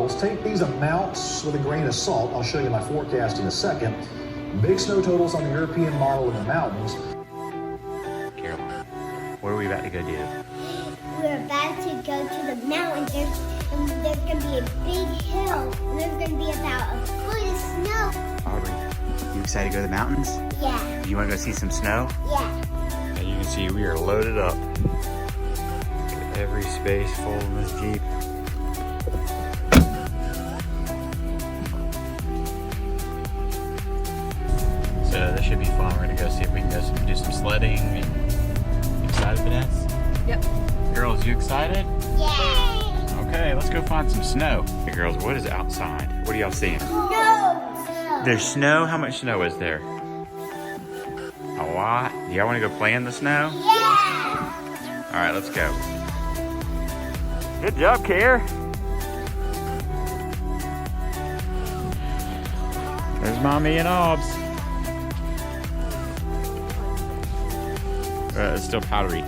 totals. Take these amounts with a grain of salt. I'll show you my forecast in a second. Big snow totals on the European model in the mountains. Caroline, what are we about to go do? We're about to go to the mountains. There's going to be a big hill. And there's going to be about a foot of snow. Aubrey, you excited to go to the mountains? Yeah. You want to go see some snow? Yeah. As you can see, we are loaded up. Got every space full in this Jeep. So this should be fun. We're gonna go see if we can go do some sledding. And... You excited, Vanessa? Yep. Girls, you excited? Yay! Okay, let's go find some snow. Hey girls, what is outside? What are y'all seeing? Snow. There's snow? How much snow is there? A lot. Do y'all want to go play in the snow? Yeah! All right, let's go. Good job, Care. There's Mommy and Obs. It's still powdery.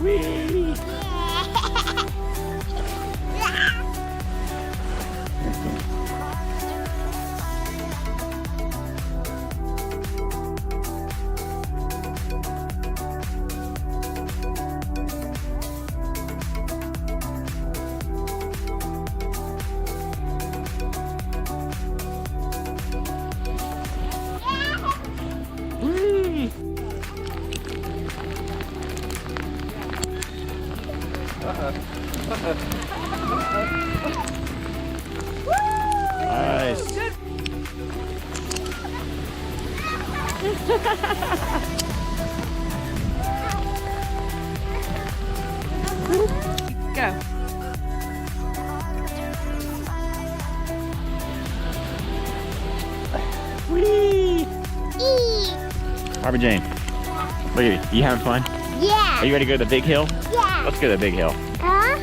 Whee! Nice. Go. Whee! Barbara Jane, look at you. You having fun? Yeah. Are you ready to go to the big hill? Yeah. Let's go to the big hill. Huh?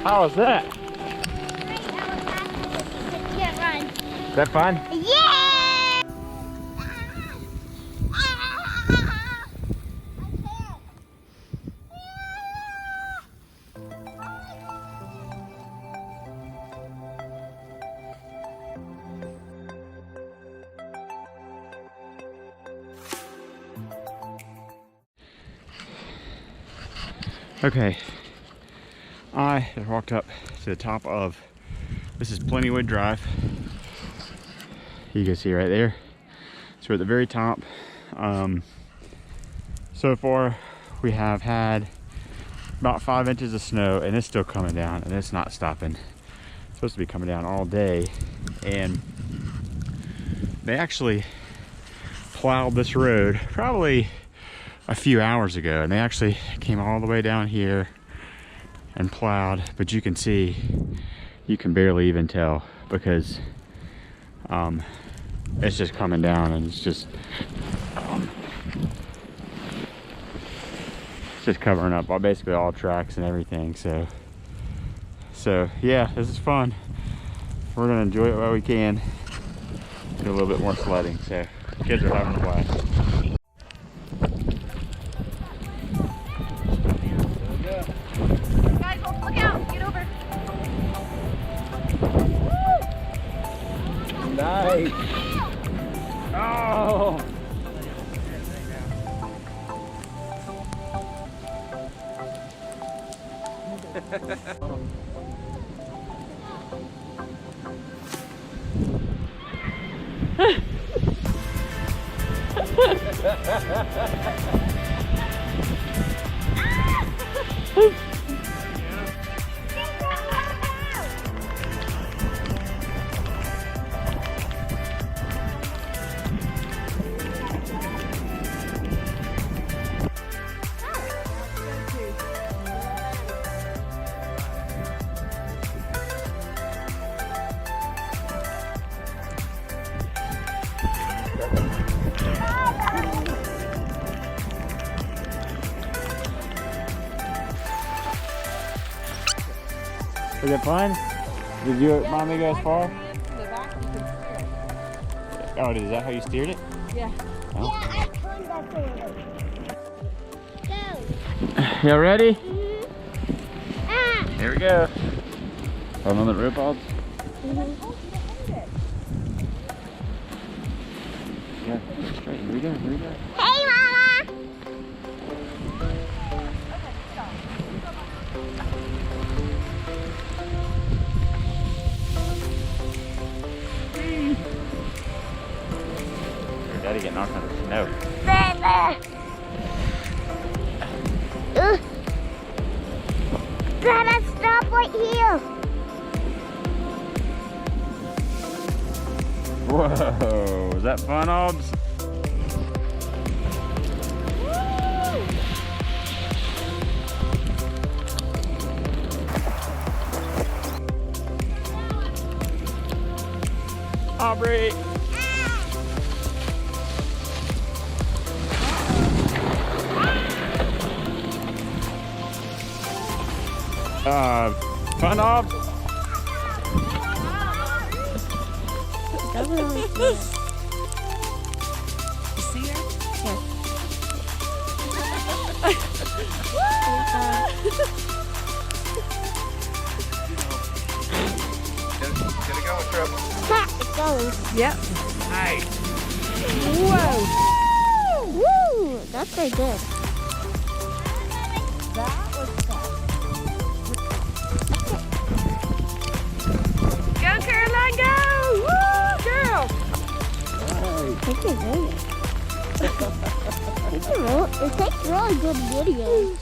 How was that? Can't run. Is that fun? Yeah! Okay, I have walked up to the top of, this is Plentywood Drive. You can see right there. So we're at the very top. So far we have had about 5 inches of snow and it's still coming down and it's not stopping. It's supposed to be coming down all day. And they actually plowed this road probably a few hours ago, and they actually came all the way down here and plowed, but you can see, you can barely even tell because it's just coming down and it's just covering up basically all tracks and everything. So yeah, this is fun. We're gonna enjoy it while we can. Do a little bit more sledding. So kids are having a blast. Guys, look out. Get over. Nice. Oh. Was it fun? Did you, mommy, go as far? Oh, is that how you steered it? Yeah. Oh. Yeah, I turned that door. Go. Y'all ready? Mm-hmm. Ah. Here we go. Hold on the rope odds. Yeah, straight. Here we go. Here we go. Hey, Mama. Your daddy getting knocked under the snow. Grandma, stop right here. Whoa, is that fun, Obs? Aubrey. Fun, Obs? See her? Get it going, Trevor. It's going. Yep. Nice. Whoa. Woo! That's very good. That was fun. Go, Caroline, go! Woo, girl! Take it really. It takes really good videos.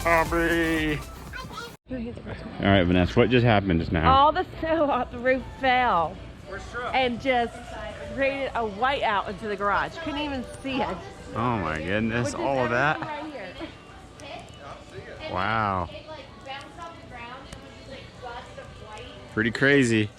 Aubrey. All right, Vanessa, what just happened just now? All the snow off the roof fell and just created a whiteout into the garage. Couldn't even see it. Oh my goodness, Which is all of that? everything right here. Wow. Pretty crazy.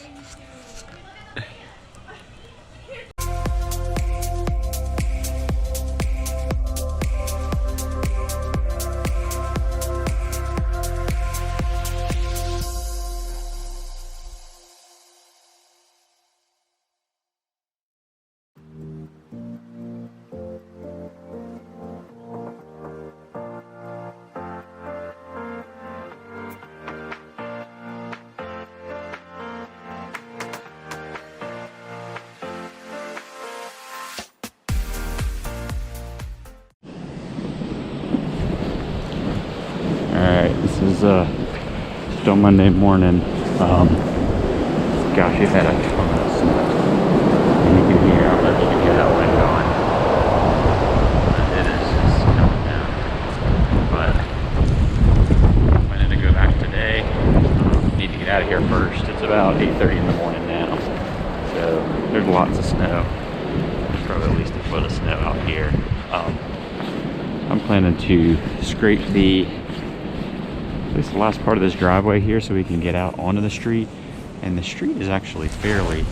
Alright, this is still Monday morning. Gosh, we've had a ton of snow. And you can hear, I don't know if you can hear that wind going. It is just coming down. But I'm planning to go back today. Need to get out of here first. It's about 8:30 in the morning now. So there's lots of snow. There's probably at least a foot of snow out here. I'm planning to scrape at least the last part of this driveway here so we can get out onto the street. And the street is actually fairly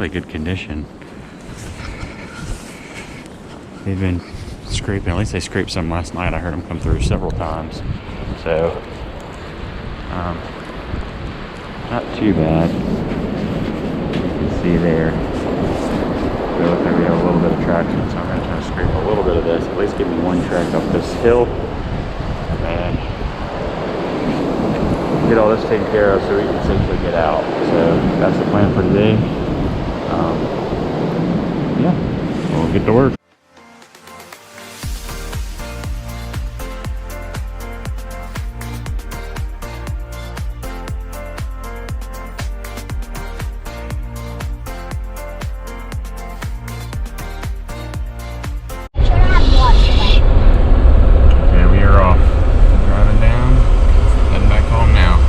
good condition. They've been scraping, at least they scraped some last night. I heard them come through several times. So, not too bad. You can see there. It looks like we have a little bit of traction, so I'm going to try to scrape a little bit of this, at least give me one track up this hill, and get all this taken care of so we can safely get out. So that's the plan for today. Yeah, we'll get to work. Okay, we are off. Driving down, heading back home now.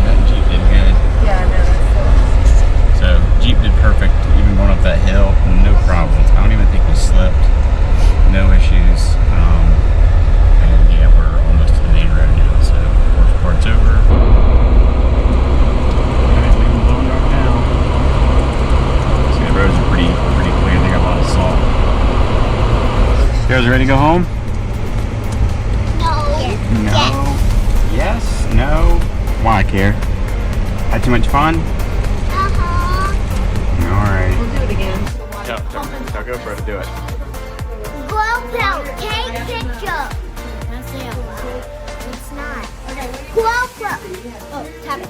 That Jeep did good. Yeah, I know. So Jeep did perfect, even going up that hill, no problems. I don't even think we slipped. No issues. And yeah, we're almost to the main road now, so worst part's over. Everything blowing up now. See, the roads are pretty clear. They got a lot of salt. You guys ready to go home? No. No. Yes. No. Why, Care? Had too much fun? All right. We'll do it again. Tell GoPro to do it. GoPro, take picture. That's it. It's not. GoPro. Oh, tap it.